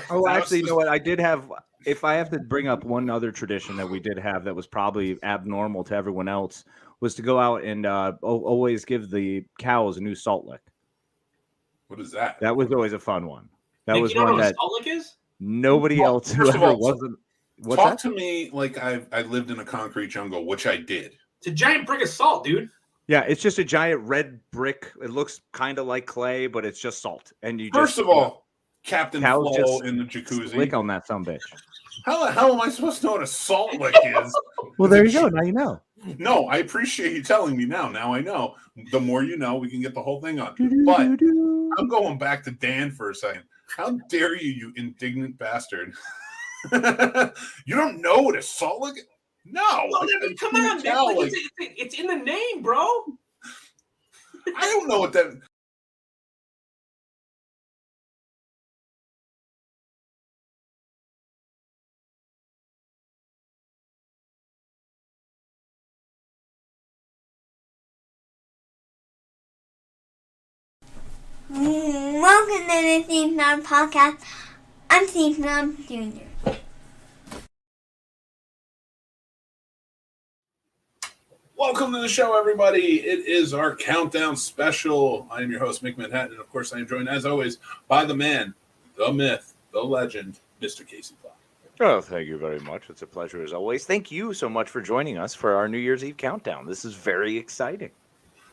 Oh, actually, you know what? I did have. If I have to bring up one other tradition that we did have that was probably abnormal to everyone else, was to go out and always give the cows a new salt lick. What is that? That was always a fun one. That Nick, was you don't know one what a that salt lick is? nobody Well, else first of whoever all, wasn't. What's Talk that? to me like I lived in a concrete jungle, which I did. It's a giant brick of salt, dude. Yeah, it's just a giant red brick. It looks kind of like clay, but it's just salt. And you First just of all, Captain cows Flo just in the jacuzzi. lick on that sumbitch. How the hell am I supposed to know what a salt lick is? Well, there you go. Now you know. No, I appreciate you telling me now. Now I know. The more you know, we can get the whole thing on. But I'm going back to Dan for a second. How dare you, you indignant bastard? You don't know what a salt lick is? No. Well, come on, Nick. Like, it's in the name, bro. I don't know what that. Welcome to the Scene Snobs podcast. I'm Scene Snobs Jr. Welcome to the show, everybody. It is our countdown special. I am your host, Mick Manhattan, and of course, I am joined, as always, by the man, the myth, the legend, Mr. Casey Clark. Oh, thank you very much. It's a pleasure as always. Thank you so much for joining us for our New Year's Eve countdown. This is very exciting.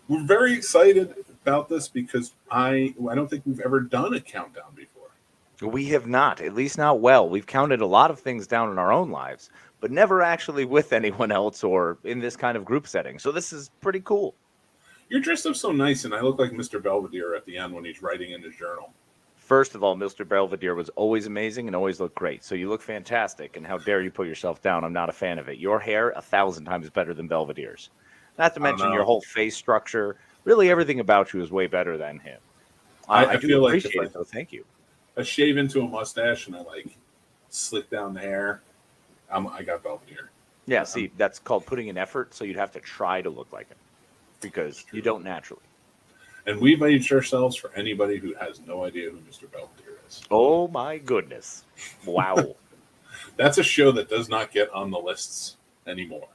We're very excited about this because I don't think we've ever done a countdown before. We have not, at least not well. We've counted a lot of things down in our own lives, but never actually with anyone else or in this kind of group setting. So this is pretty cool. You're dressed up so nice, and I look like Mr. Belvedere at the end when he's writing in his journal. First of all, Mr. Belvedere was always amazing and always looked great. So you look fantastic, and how dare you put yourself down? I'm not a fan of it. Your hair, 1,000 times better than Belvedere's. Not to mention your whole face structure. Really, everything about you is way better than him. I do feel appreciate like it, though. Thank you. I shave into a mustache and I slick down the hair. I got Belvedere. Yeah, see, that's called putting in effort. So you'd have to try to look like him because you don't naturally. And we've aged ourselves for anybody who has no idea who Mr. Belvedere is. Oh, my goodness. Wow. That's a show that does not get on the lists anymore.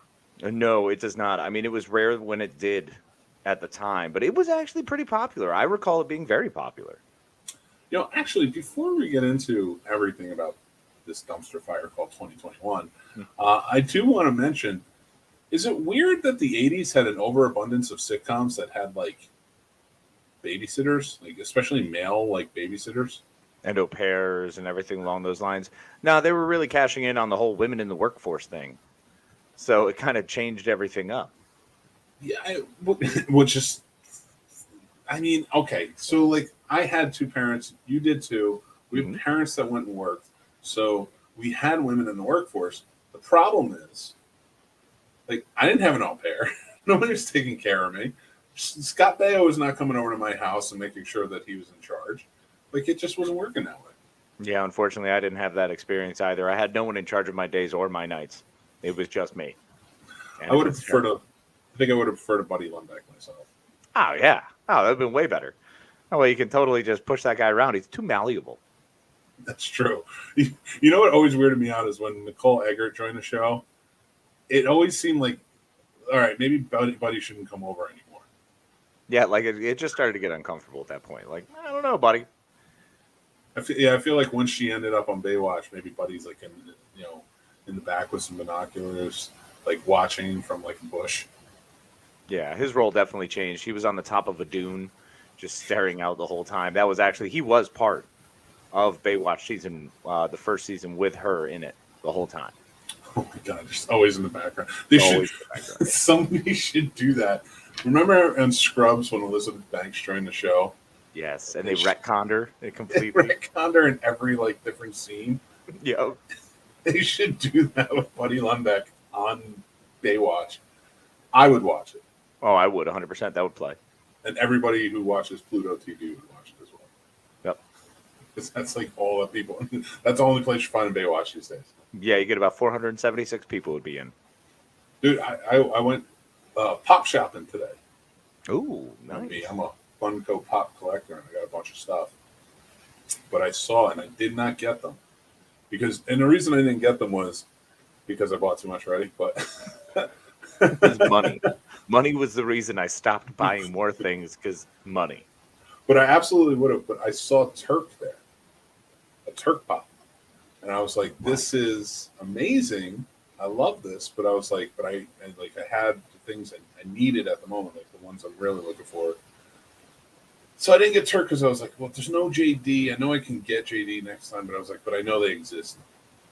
No, it does not. I mean, it was rare when it did at the time, but it was actually pretty popular. I recall it being very popular. You know, actually, before we get into everything about this dumpster fire called 2021, I do want to mention, is it weird that the 80s had an overabundance of sitcoms that had, babysitters, especially male, babysitters? And au pairs and everything along those lines. No, they were really cashing in on the whole women in the workforce thing. So it kind of changed everything up. Yeah, which is, I mean, okay. So, I had two parents. You did too. We have parents that went and worked. So we had women in the workforce. The problem is, I didn't have an au pair. Nobody was taking care of me. Scott Baio was not coming over to my house and making sure that he was in charge. It just wasn't working that way. Yeah, unfortunately, I didn't have that experience either. I had no one in charge of my days or my nights. It was just me. And I think I would have preferred a Buddy Lundbeck myself. Oh, yeah. Oh, that would have been way better. Oh, well, you can totally just push that guy around. He's too malleable. That's true. You know what always weirded me out is when Nicole Eggert joined the show. It always seemed like, all right, maybe Buddy shouldn't come over anymore. Yeah, it just started to get uncomfortable at that point. I don't know, Buddy. I feel like once she ended up on Baywatch, maybe Buddy's in the back with some binoculars, watching from a bush. Yeah, his role definitely changed. He was on the top of a dune, just staring out the whole time. That was he was part of Baywatch season, the first season with her in it the whole time. Oh my God, just always in the background. Somebody should do that. Remember in Scrubs when Elizabeth Banks joined the show? Yes, and they retconned her completely. Retconned her in every different scene. Yeah. They should do that with Buddy Lundbeck on Baywatch. I would watch it. Oh, I would 100%. That would play. And everybody who watches Pluto TV would watch it as well. Yep. Because that's all the people. That's the only place you find in Baywatch these days. Yeah, you get about 476 people would be in. Dude, I went pop shopping today. Ooh, nice. I'm a Funko Pop collector, and I got a bunch of stuff. but I saw and I did not get them and the reason I didn't get them was because I bought too much already. But It's money. Money was the reason I stopped buying more things because money. But I absolutely would have. But I saw Turk there, a Turk pop, and I was like, "This is amazing. I love this." But I was like, I had the things I needed at the moment, like the ones I'm really looking for. So I didn't get Turk because I was like, "Well, there's no JD. I know I can get JD next time." But I was like, "But I know they exist."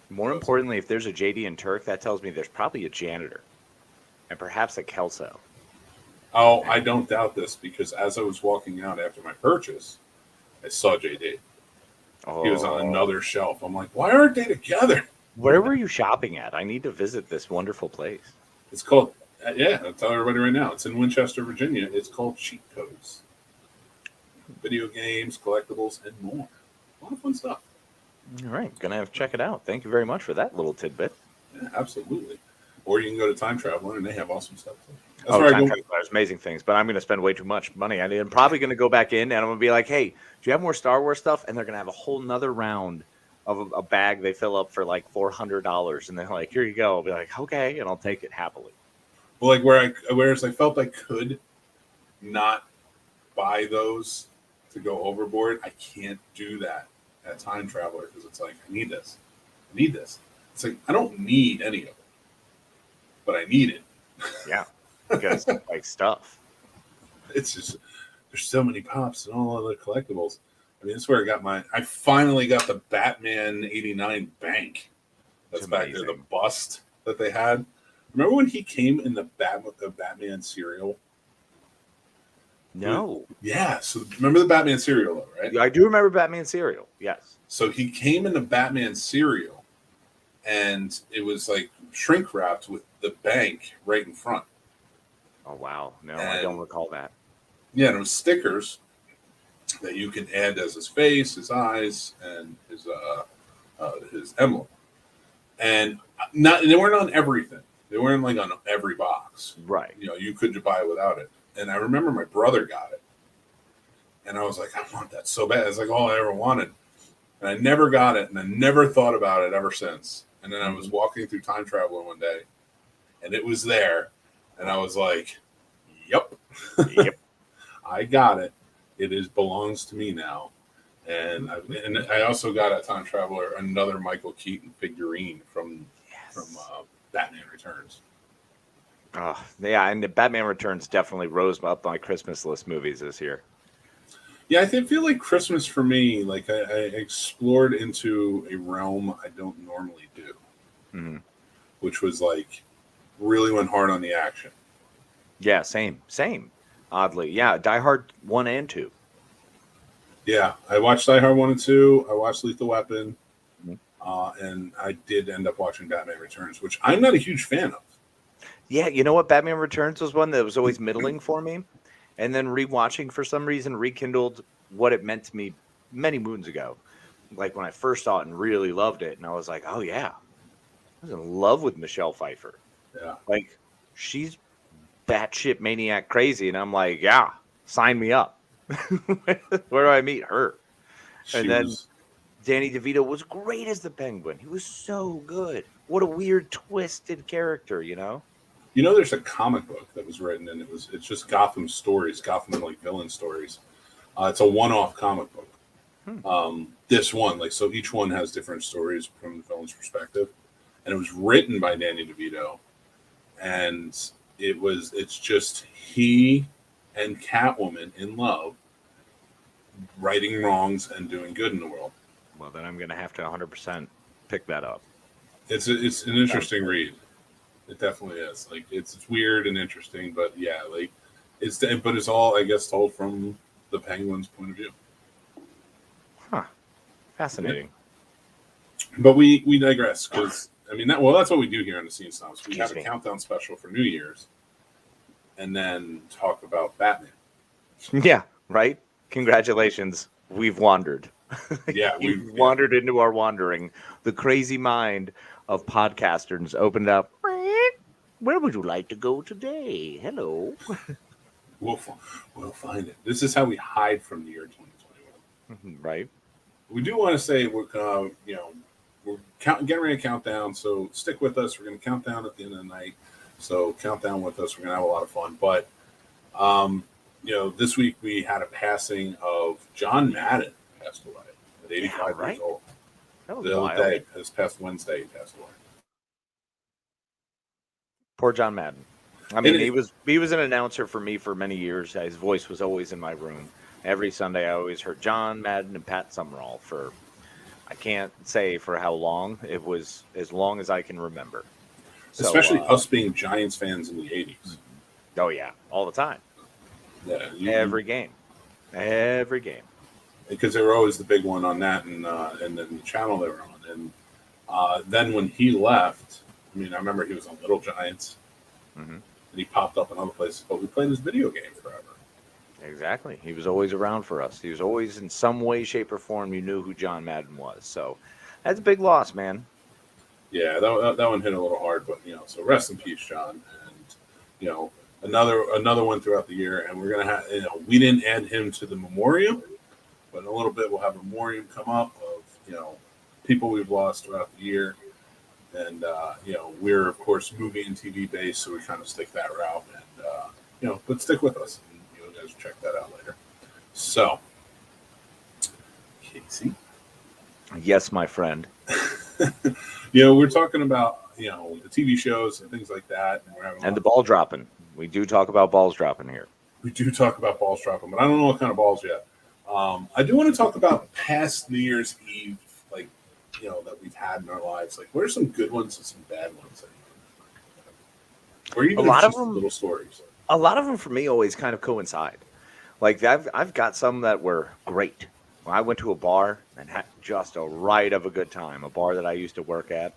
More importantly, if there's a JD in Turk, that tells me there's probably a janitor, and perhaps a Kelso. Oh, I don't doubt this because as I was walking out after my purchase, I saw JD. Oh. He was on another shelf. I'm like, why aren't they together? Where were you shopping at? I need to visit this wonderful place. It's called, I'll tell everybody right now. It's in Winchester, Virginia. It's called Cheat Codes. Video games, collectibles, and more. A lot of fun stuff. All right, gonna have to check it out. Thank you very much for that little tidbit. Yeah, absolutely. Or you can go to Time Traveler, and they have awesome stuff too. That's Time where I go. Traveler has amazing things, but I'm going to spend way too much money. I'm probably going to go back in, and I'm going to be like, hey, do you have more Star Wars stuff? And they're going to have a whole nother round of a bag they fill up for like $400, and they're like, here you go. I'll be like, okay, and I'll take it happily. Well, like whereas I felt I could not buy those to go overboard, I can't do that at Time Traveler because it's like, I need this. It's like, I don't need any of it, but I need it. Yeah, because like stuff. It's just, there's so many pops and all other collectibles. I mean, that's where I finally got the Batman 89 bank. That's back there, the bust that they had. Remember when he came in the Batman cereal? No. Yeah. So remember the Batman cereal, though, right? I do remember Batman cereal. Yes. So he came in the Batman cereal, and it was like shrink wrapped with the bank right in front. Oh wow! No, I don't recall that. Yeah, and it was stickers that you can add as his face, his eyes, and his emblem. And they weren't on everything. They weren't like on every box. Right. You know, you could buy it without it. And I remember my brother got it. And I was like, I want that so bad. It's like all I ever wanted. And I never got it. And I never thought about it ever since. And then I was walking through Time Traveler one day. And it was there. And I was like, yep. Yep. I got it. It belongs to me now. And I also got at Time Traveler another Michael Keaton figurine from Batman Returns. Oh, yeah, and the Batman Returns definitely rose up my Christmas list movies this year. Yeah, I feel like Christmas for me, like I explored into a realm I don't normally do, which was like really went hard on the action. Yeah, same. Oddly, yeah, Die Hard 1 and 2. Yeah, I watched Die Hard 1 and 2. I watched Lethal Weapon, and I did end up watching Batman Returns, which I'm not a huge fan of. Yeah, you know what? Batman Returns was one that was always middling for me. And then rewatching, for some reason, rekindled what it meant to me many moons ago. Like when I first saw it and really loved it. And I was like, oh, yeah. I was in love with Michelle Pfeiffer. Yeah. Like, she's batshit maniac crazy. And I'm like, yeah, sign me up. Where do I meet her? Then Danny DeVito was great as the Penguin. He was so good. What a weird, twisted character, you know? You know, there's a comic book that was written, and it's just Gotham stories, Gotham like villain stories. It's a one-off comic book. This one, like, so each one has different stories from the villain's perspective, and it was written by Danny DeVito, and it's just he and Catwoman in love, righting wrongs and doing good in the world. Well, then I'm going to have to 100% pick that up. It's an interesting read. It definitely is. Like it's weird and interesting, but yeah, like it's all, I guess, told from the Penguin's point of view. Huh. Fascinating. But we digress because I mean that's what we do here on the Scene Snobs. We have a countdown special for New Year's, and then talk about Batman. Yeah. Right. Congratulations. We've wandered. Yeah, we've wandered into our wandering. The crazy mind of podcasters opened up. Where would you like to go today? Hello. We'll find it. This is how we hide from the year 2021. Right. we do want to say we're getting ready to count down. So stick with us. We're going to count down at the end of the night. So count down with us. We're going to have a lot of fun. But this week we had a passing of John Madden. Passed away at 85 years old. That was the wild. other day, this past Wednesday, he passed away. Poor John Madden. I mean, he was an announcer for me for many years. His voice was always in my room. Every Sunday, I always heard John Madden and Pat Summerall for, I can't say for how long. It was as long as I can remember. So, especially us being Giants fans in the 80s. Oh, yeah. All the time. Yeah, every game. Because they were always the big one on that and then the channel they were on. And then when he left, I mean, I remember he was on Little Giants. Mm-hmm. And he popped up in other places, but we played his video game forever. Exactly. He was always around for us. He was always in some way, shape, or form. You knew who John Madden was. So that's a big loss, man. Yeah, that one hit a little hard, but so rest in peace, John. And another one throughout the year, and we're gonna have we didn't add him to the memoriam, but in a little bit we'll have a memoriam come up of people we've lost throughout the year. And we're of course movie and TV based, so we kind of stick that route, and but stick with us, and you guys check that out later. So, Casey, yes, my friend. we're talking about the TV shows and things like that, and the ball dropping. We do talk about balls dropping here. We do talk about balls dropping, but I don't know what kind of balls yet. I do want to talk about past New Year's Eve, that we've had in our lives. Like, what are some good ones and some bad ones? Or even a lot of them, little stories. A lot of them for me always kind of coincide. Like I've got some that were great. I went to a bar and had just a right of a good time. A bar that I used to work at,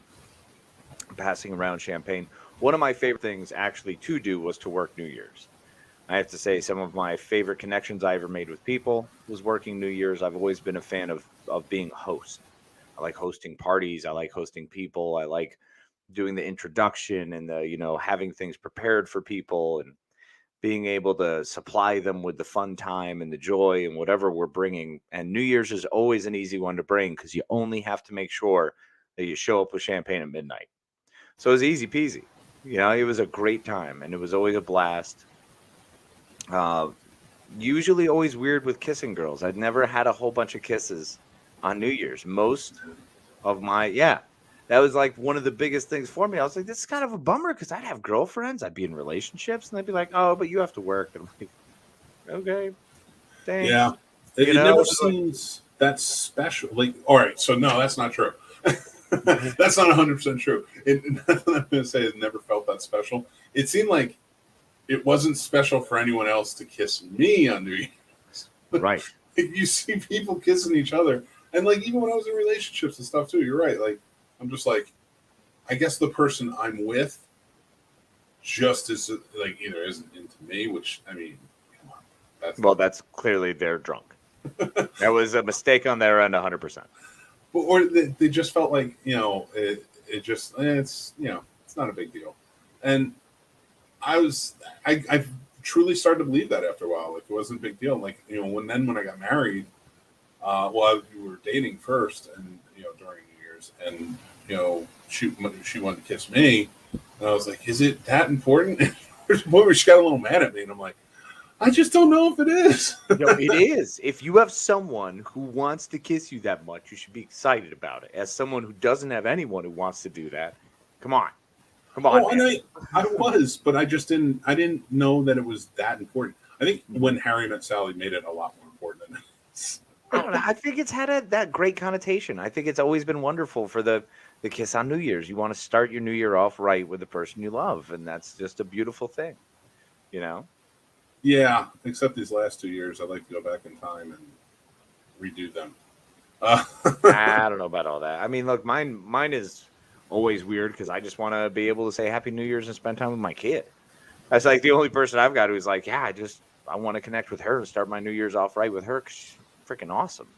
passing around champagne. One of my favorite things actually to do was to work New Year's. I have to say some of my favorite connections I ever made with people was working New Year's. I've always been a fan of being a host. I like hosting parties. I like hosting people. I like doing the introduction and the, having things prepared for people and being able to supply them with the fun time and the joy and whatever we're bringing. And New Year's is always an easy one to bring because you only have to make sure that you show up with champagne at midnight. So it was easy peasy. It was a great time and it was always a blast. Usually always weird with kissing girls. I'd never had a whole bunch of kisses on New Year's. Most of that was like one of the biggest things for me. I was like, this is kind of a bummer because I'd have girlfriends, I'd be in relationships, and they'd be like, oh, but you have to work. And I'm like, okay, thanks. Yeah, it never seems that special. Like, all right, so no, that's not true. That's not 100% true. Nothing I'm going to say it never felt that special. It seemed like it wasn't special for anyone else to kiss me on New Year's. Right. You see people kissing each other. And like even when I was in relationships and stuff too, you're right. Like I'm just like, I guess the person I'm with just is like either isn't into me, which I mean, come on. That's clearly they're drunk. That was a mistake on their end, 100%. Or they just felt like it's not a big deal. And I truly started to believe that after a while. Like it wasn't a big deal. Like when I got married. We were dating first, and during New Year's, and she wanted to kiss me, and I was like, "Is it that important?" She got a little mad at me, and I'm like, "I just don't know if it is." It is. If you have someone who wants to kiss you that much, you should be excited about it. As someone who doesn't have anyone who wants to do that, come on. Oh, and I was, but I didn't know that it was that important. I think when Harry Met Sally made it a lot more important than it is. I don't know. I think it's had that great connotation. I think it's always been wonderful for the kiss on New Year's. You want to start your New Year off right with the person you love, and that's just a beautiful thing, Yeah, except these last 2 years, I'd like to go back in time and redo them. I don't know about all that. I mean, look, mine is always weird because I just want to be able to say Happy New Year's and spend time with my kid. That's like the only person I've got who's like, yeah, I want to connect with her and start my New Year's off right with her because she's freaking awesome,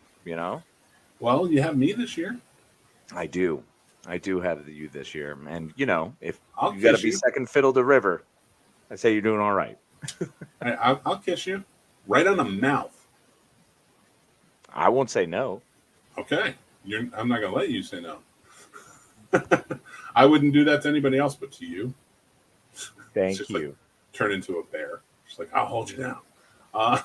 Well, you have me this year. I do have you this year, and if I'll you got to be you. second fiddle to River, I say you're doing all right. I'll kiss you right on the mouth. I won't say no. Okay, I'm not gonna let you say no. I wouldn't do that to anybody else, but to you. Thank you. Like, turn into a bear. Just like I'll hold you down. Uh,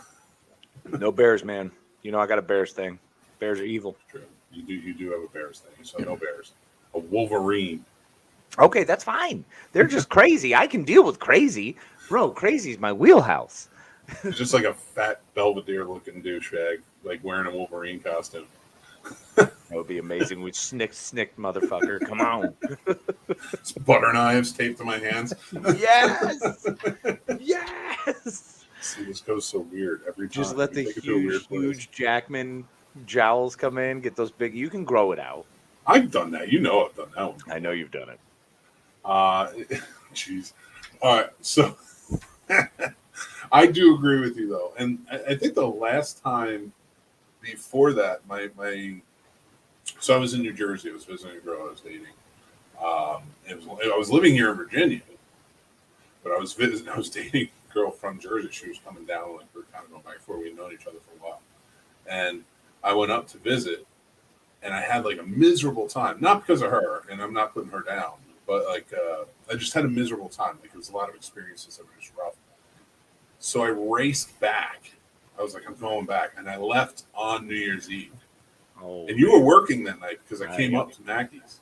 No bears, man. You know I got a bears thing. Bears are evil. True. You do have a bears thing. So no bears. A Wolverine. Okay, that's fine. They're just crazy. I can deal with crazy. Bro, crazy's my wheelhouse. It's just like a fat Belvedere looking douchebag, like wearing a Wolverine costume. That would be amazing. We'd snick, motherfucker. Come on. It's butter knives taped to my hands. Yes. Yes. See, this goes so weird every time. Just let the huge Jackman jowls come in. Get those big. You can grow it out. I've done that. You know I've done that one. I know you've done it. Jeez. All right. So I do agree with you, though. And I think the last time before that, so I was in New Jersey. I was visiting a girl I was dating. I was living here in Virginia, but I was dating a girl from Jersey. She was coming down, like we were kind of going back before we had known each other for a while. And I went up to visit, and I had like a miserable time. Not because of her, and I'm not putting her down, but like I just had a miserable time. Like it was a lot of experiences that were just rough. So I raced back. I was like, I'm going back, and I left on New Year's Eve. Oh, and you were working that night because I came up to Mackey's.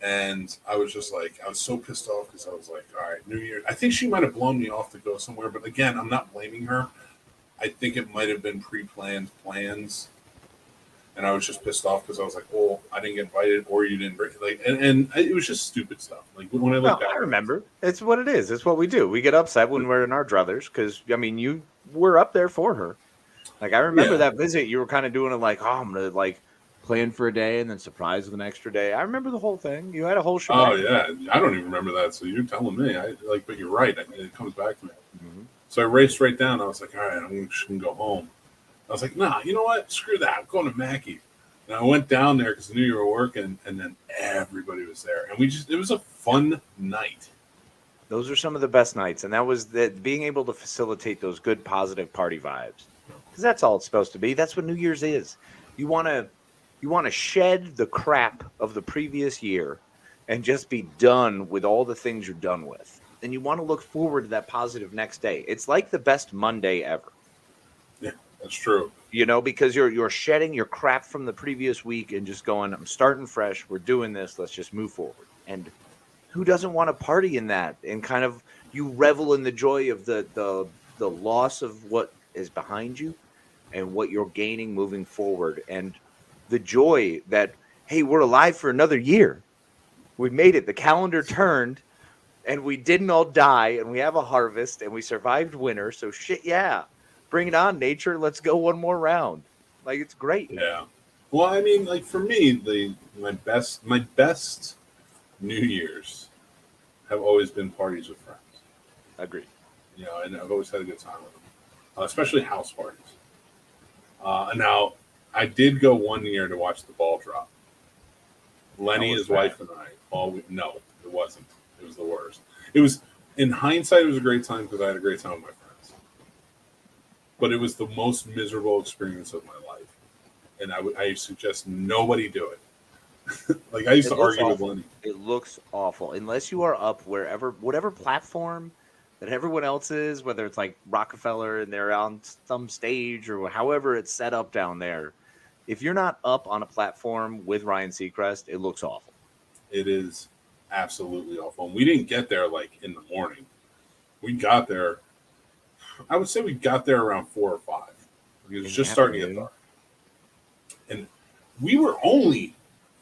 And I was just like, I was so pissed off because I was like, all right, New Year's. I think she might have blown me off to go somewhere. But again, I'm not blaming her. I think it might have been pre-planned plans. And I was just pissed off because I was like, oh, I didn't get invited or you didn't bring like, and it was just stupid stuff. Like when I look back. I remember. It's what it is. It's what we do. We get upset when we're in our druthers because, I mean, you were up there for her. Like, I remember that visit. You were kind of doing it like, oh, I'm going to, like, plan for a day and then surprise with an extra day. I remember the whole thing. You had a whole show. Oh, yeah. I don't even remember that. So you're telling me. But you're right. It comes back to me. Mm-hmm. So I raced right down. I was like, all right, I'm just going to go home. I was like, nah, you know what? Screw that. I'm going to Mackey. And I went down there because I knew you were working, and then everybody was there. And it was a fun night. Those are some of the best nights. And that was being able to facilitate those good, positive party vibes. Because that's all it's supposed to be. That's what New Year's is. You want to shed the crap of the previous year and just be done with all the things you're done with. And you want to look forward to that positive next day. It's like the best Monday ever. Yeah, that's true. You know, because you're shedding your crap from the previous week and just going, I'm starting fresh. We're doing this. Let's just move forward. And who doesn't want to party in that? And kind of you revel in the joy of the loss of what is behind you and what you're gaining moving forward. And the joy that, hey, we're alive for another year. We made it. The calendar turned and we didn't all die and we have a harvest and we survived winter. So shit, yeah. Bring it on, nature. Let's go one more round. Like, it's great. Yeah. Well, I mean, like for me, my best New Year's have always been parties with friends. Agreed. You know, and I've always had a good time with them, especially house parties. Now, I did go one year to watch the ball drop. Lenny, his wife, and I. No, it wasn't. It was the worst. It was, in hindsight, it was a great time because I had a great time with my friends. But it was the most miserable experience of my life. And I suggest nobody do it. Like, I used to argue with Lenny. It looks awful. Unless you are up whatever platform that everyone else is, whether it's like Rockefeller and they're on some stage or however it's set up down there. If you're not up on a platform with Ryan Seacrest, it looks awful. It is absolutely awful. And we didn't get there like in the morning. We got there. I would say we got there around 4 or 5. It was just starting to get dark. And we were only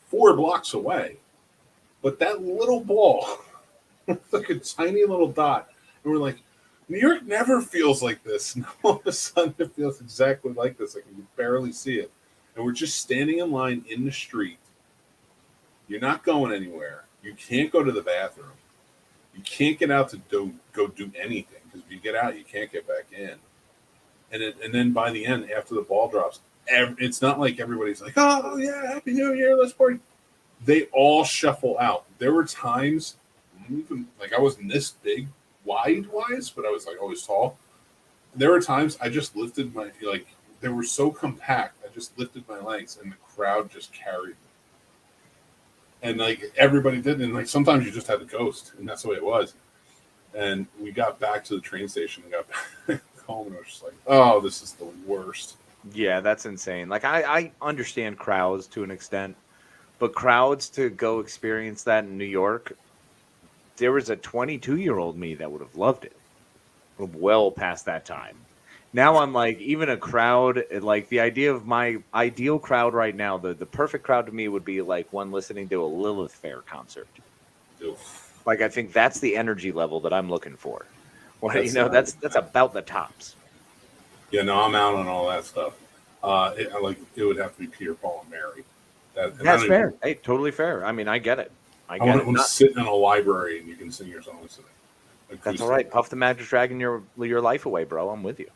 4 blocks away. But that little ball, like a tiny little dot. And we're like, New York never feels like this. And all of a sudden it feels exactly like this. Like you can barely see it. And we're just standing in line in the street. You're not going anywhere. You can't go to the bathroom. You can't get out to go do anything. Because if you get out, you can't get back in. And then by the end, after the ball drops, it's not like everybody's like, oh, yeah, Happy New Year, let's party. They all shuffle out. There were times, like I wasn't this big, wide-wise, but I was like always tall. There were times I just lifted my, like, they were so compact. I just lifted my legs, and the crowd just carried me. And like everybody did, and like sometimes you just had to coast, and that's the way it was. And we got back to the train station and got back home, and I was just like, "Oh, this is the worst." Yeah, that's insane. Like I understand crowds to an extent, but crowds to go experience that in New York, there was a 22-year-old me that would have loved it. Well past that time. Now I'm like, even a crowd, like the idea of my ideal crowd right now, the perfect crowd to me would be like one listening to a Lilith Fair concert. Oof. Like I think that's the energy level that I'm looking for. Well, That's that's about the tops. Yeah, no, I'm out on all that stuff. It would have to be Peter, Paul, and Mary. That's fair. Hey, totally fair. I mean, I get it. I want get it. to sit in a library and you can sing your songs to me. That's all right. Puff the Magic Dragon your life away, bro. I'm with you.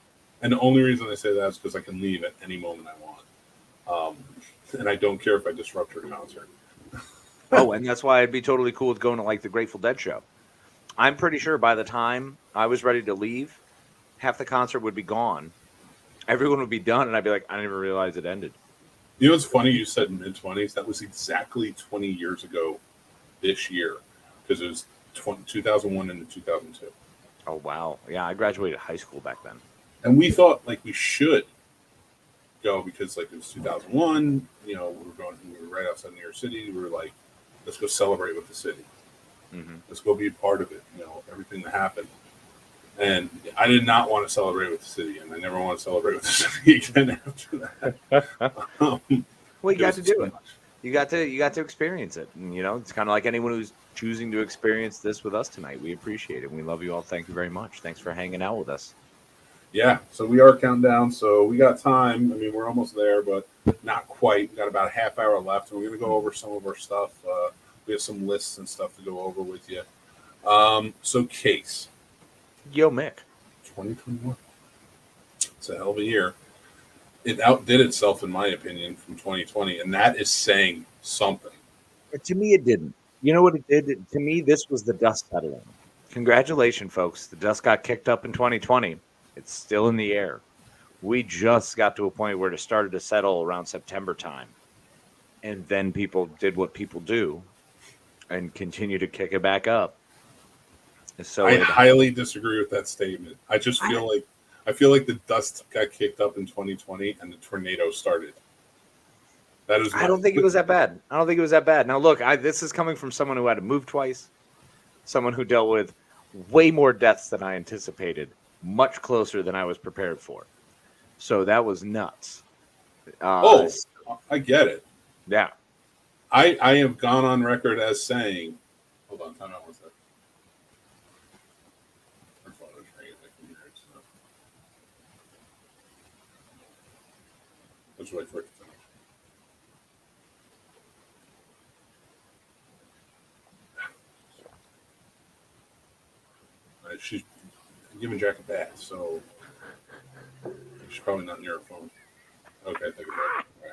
And the only reason I say that is because I can leave at any moment I want. And I don't care if I disrupt your concert. Oh, and that's why I'd be totally cool with going to like the Grateful Dead show. I'm pretty sure by the time I was ready to leave, half the concert would be gone. Everyone would be done, and I'd be like, I didn't even realize it ended. You know what's funny? You said mid-20s. That was exactly 20 years ago this year, because it was 2001 into 2002. Oh, wow. Yeah, I graduated high school back then. And we thought like we should go because like it was 2001. You know, we were right outside New York City. We were like, let's go celebrate with the city. Mm-hmm. Let's go be a part of it. You know, everything that happened. And I did not want to celebrate with the city, and I never want to celebrate with the city again after that. Well, you got to do it. Much. You got to experience it. And, you know, it's kind of like anyone who's choosing to experience this with us tonight. We appreciate it. We love you all. Thank you very much. Thanks for hanging out with us. Yeah, so we are counting down. So we got time. I mean, we're almost there, but not quite. We got about a half hour left, and we're going to go over some of our stuff. We have some lists and stuff to go over with you. So, Case. Yo, Mick. 2021. It's a hell of a year. It outdid itself, in my opinion, from 2020, and that is saying something. But to me, it didn't. You know what it did? To me, this was the dust settling. Congratulations, folks. The dust got kicked up in 2020. It's still in the air. We just got to a point where it started to settle around September time. And then people did what people do and continue to kick it back up. So I highly disagree with that statement. I just feel like the dust got kicked up in 2020 and the tornado started. That is. I don't think it was that bad. Now, look, this is coming from someone who had to move twice, someone who dealt with way more deaths than I anticipated, much closer than I was prepared for. So that was nuts. I get it. Yeah. I have gone on record as saying, hold on, time out one second. Her phone is ringing. I can hear it. So. Let's wait for it to finish. She's giving Jack a bath, so she's probably not near her phone. Okay, take it back. Right.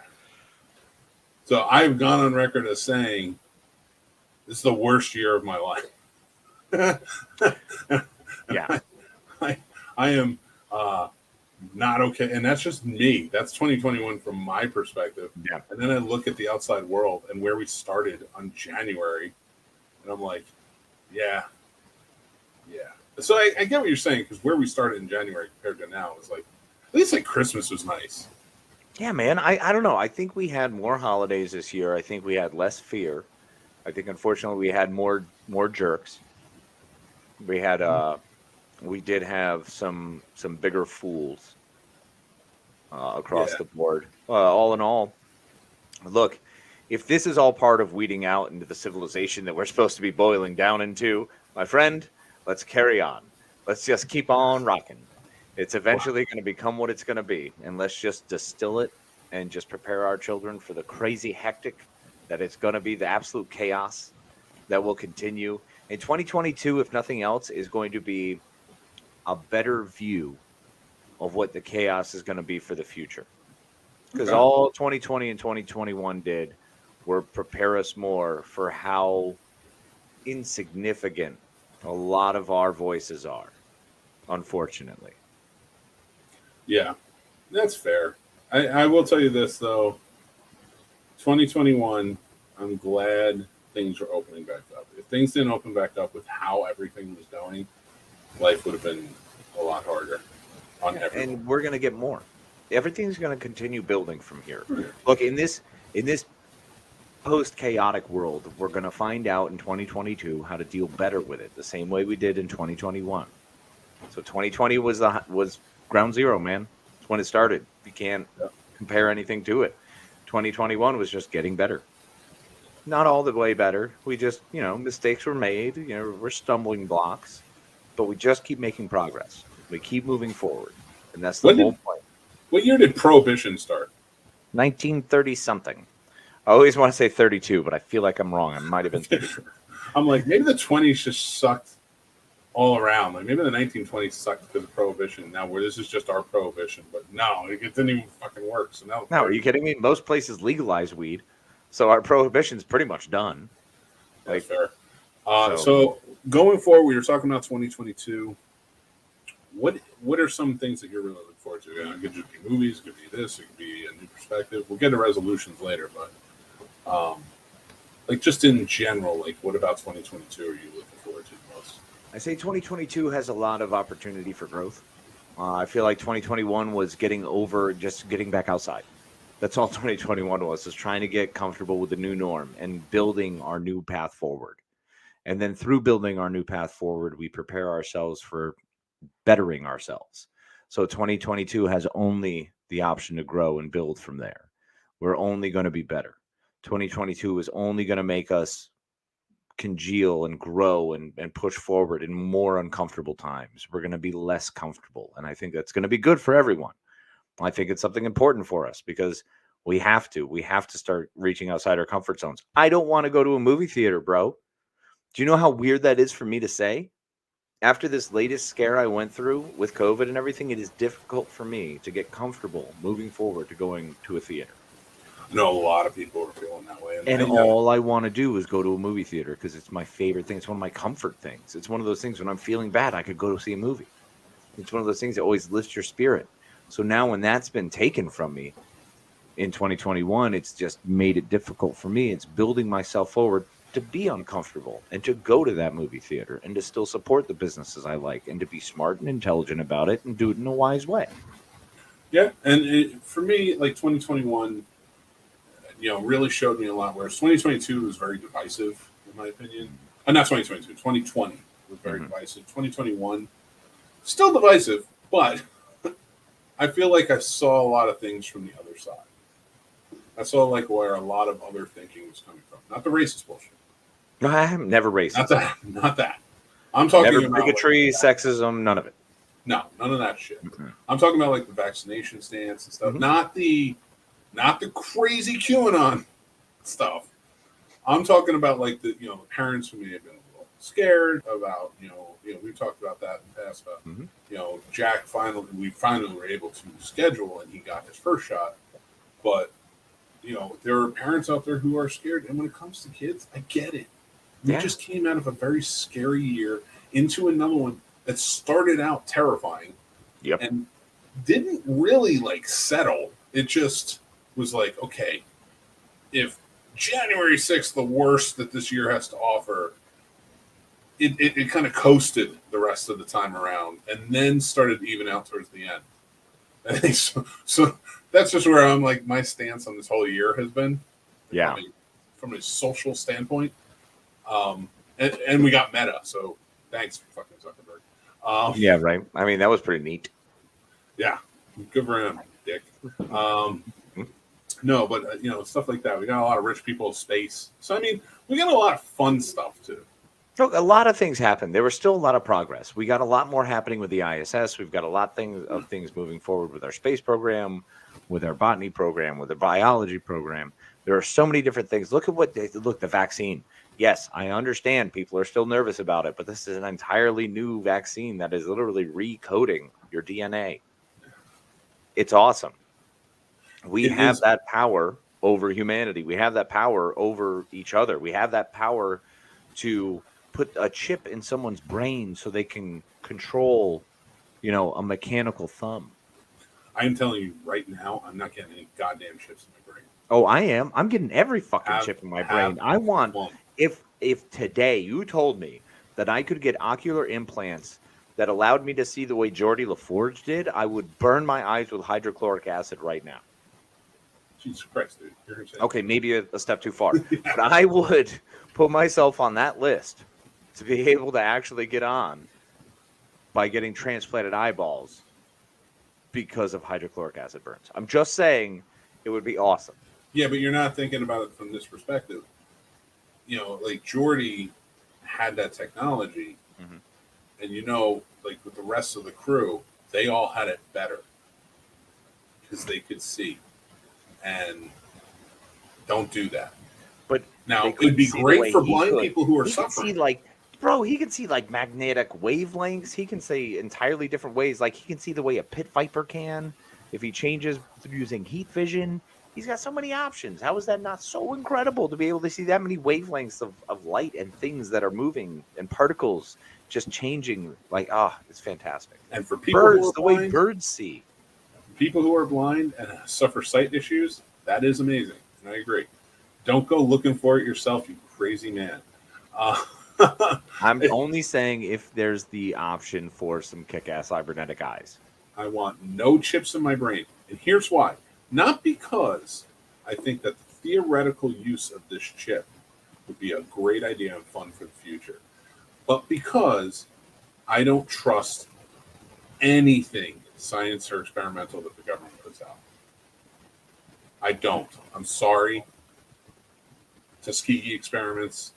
So I've gone on record as saying this is the worst year of my life. Yeah. I am not okay. And that's just me. That's 2021 from my perspective. Yeah. And then I look at the outside world and where we started on January, and I'm like, yeah. So I get what you're saying, because where we started in January compared to now is like, at least like Christmas was nice. Yeah, man. I don't know. I think we had more holidays this year. I think we had less fear. I think, unfortunately, we had more jerks. We had we did have some bigger fools across the board. All in all, look, if this is all part of weeding out into the civilization that we're supposed to be boiling down into, my friend, let's carry on. Let's just keep on rocking. It's eventually going to become what it's going to be. And let's just distill it and just prepare our children for the crazy hectic that it's going to be, the absolute chaos that will continue. In 2022, if nothing else, is going to be a better view of what the chaos is going to be for the future. Because all 2020 and 2021 did were prepare us more for how insignificant a lot of our voices are, unfortunately. Yeah, that's fair. I will tell you this though. 2021. I'm glad things are opening back up. If things didn't open back up with how everything was going, life would have been a lot harder on everyone. And we're going to get more. Everything's going to continue building from here. Look, in this post chaotic world, we're going to find out in 2022 how to deal better with it, the same way we did in 2021. So 2020 was ground zero, man. It's when it started. You can't compare anything to it. 2021 was just getting better. Not all the way better. We just, mistakes were made. We're stumbling blocks, but we just keep making progress. We keep moving forward, and that's the whole point. What year did Prohibition start? 1930 something. I always want to say 32, but I feel like I'm wrong. I might have been 32. I'm like, maybe the 20s just sucked all around. Like maybe the 1920s sucked because of Prohibition. Now where this is just our Prohibition, but no, it didn't even fucking work. So now, no, are you kidding me? Most places legalize weed, so our Prohibition's pretty much done. That's fair. So going forward, we were talking about 2022. What are some things that you're really looking forward to? It could just be movies, it could be this, it could be a new perspective. We'll get to resolutions later, but like just in general, like what about 2022 are you looking forward to the most? I say 2022 has a lot of opportunity for growth. I feel like 2021 was getting back outside. That's all 2021 was trying to get comfortable with the new norm and building our new path forward. And then through building our new path forward, we prepare ourselves for bettering ourselves. So 2022 has only the option to grow and build from there. We're only going to be better. 2022 is only going to make us congeal and grow and push forward in more uncomfortable times. We're going to be less comfortable. And I think that's going to be good for everyone. I think it's something important for us because we have to start reaching outside our comfort zones. I don't want to go to a movie theater, bro. Do you know how weird that is for me to say? After this latest scare I went through with COVID and everything, it is difficult for me to get comfortable moving forward to going to a theater. I know a lot of people are feeling that way. And all I want to do is go to a movie theater because it's my favorite thing. It's one of my comfort things. It's one of those things when I'm feeling bad, I could go to see a movie. It's one of those things that always lifts your spirit. So now when that's been taken from me in 2021, it's just made it difficult for me. It's building myself forward to be uncomfortable and to go to that movie theater and to still support the businesses I like and to be smart and intelligent about it and do it in a wise way. Yeah. And for me, like 2021, really showed me a lot, whereas 2022 was very divisive, in my opinion. Not 2022, 2020 was very divisive. 2021, still divisive, but I feel like I saw a lot of things from the other side. I saw like where a lot of other thinking was coming from. Not the racist bullshit. No, I am never racist. Not that. I'm talking never about bigotry, like sexism, none of it. No, none of that shit. I'm talking about like the vaccination stance and stuff. Not the crazy QAnon stuff. I'm talking about like the parents who may have been a little scared about we talked about that in the past about Jack we finally were able to schedule and he got his first shot, but there are parents out there who are scared, and when it comes to kids, I get it. We just came out of a very scary year into another one that started out terrifying, and didn't really like settle. It just was like, okay, if January 6th, the worst that this year has to offer, it kind of coasted the rest of the time around and then started to even out towards the end. I think so that's just where I'm like, my stance on this whole year has been. Yeah. From a social standpoint. And we got Meta, so thanks, fucking Zuckerberg. Yeah, right. I mean, that was pretty neat. Yeah. Good for him, dick. No, but stuff like that. We got a lot of rich people in space. So I mean, we got a lot of fun stuff too. Look, a lot of things happened. There was still a lot of progress. We got a lot more happening with the ISS. We've got a lot of things moving forward with our space program, with our botany program, with our biology program. There are so many different things. Look, the vaccine. Yes, I understand people are still nervous about it, but this is an entirely new vaccine that is literally recoding your DNA. It's awesome. We have that power over humanity. We have that power over each other. We have that power to put a chip in someone's brain so they can control, a mechanical thumb. I'm telling you right now, I'm not getting any goddamn chips in my brain. Oh, I am. I'm getting every fucking chip in my brain. I want one. if today you told me that I could get ocular implants that allowed me to see the way Geordie LaForge did, I would burn my eyes with hydrochloric acid right now. Jesus Christ, dude. You're insane. Okay, maybe a step too far. But I would put myself on that list to be able to actually get on by getting transplanted eyeballs because of hydrochloric acid burns. I'm just saying it would be awesome. Yeah, but you're not thinking about it from this perspective. You know, like Geordie had that technology, and like with the rest of the crew, they all had it better because they could see. And don't do that. But now it would be great for blind people who are suffering. He can see like magnetic wavelengths. He can see entirely different ways. Like he can see the way a pit viper can if he changes using heat vision. He's got so many options. How is that not so incredible to be able to see that many wavelengths of light and things that are moving and particles just changing? Like, it's fantastic. And for people birds, the way birds see. People who are blind and suffer sight issues, that is amazing. And I agree. Don't go looking for it yourself, you crazy man. I'm only saying if there's the option for some kick-ass cybernetic eyes. I want no chips in my brain. And here's why. Not because I think that the theoretical use of this chip would be a great idea and fun for the future, but because I don't trust anything science or experimental that the government puts out. I don't. I'm sorry. Tuskegee experiments.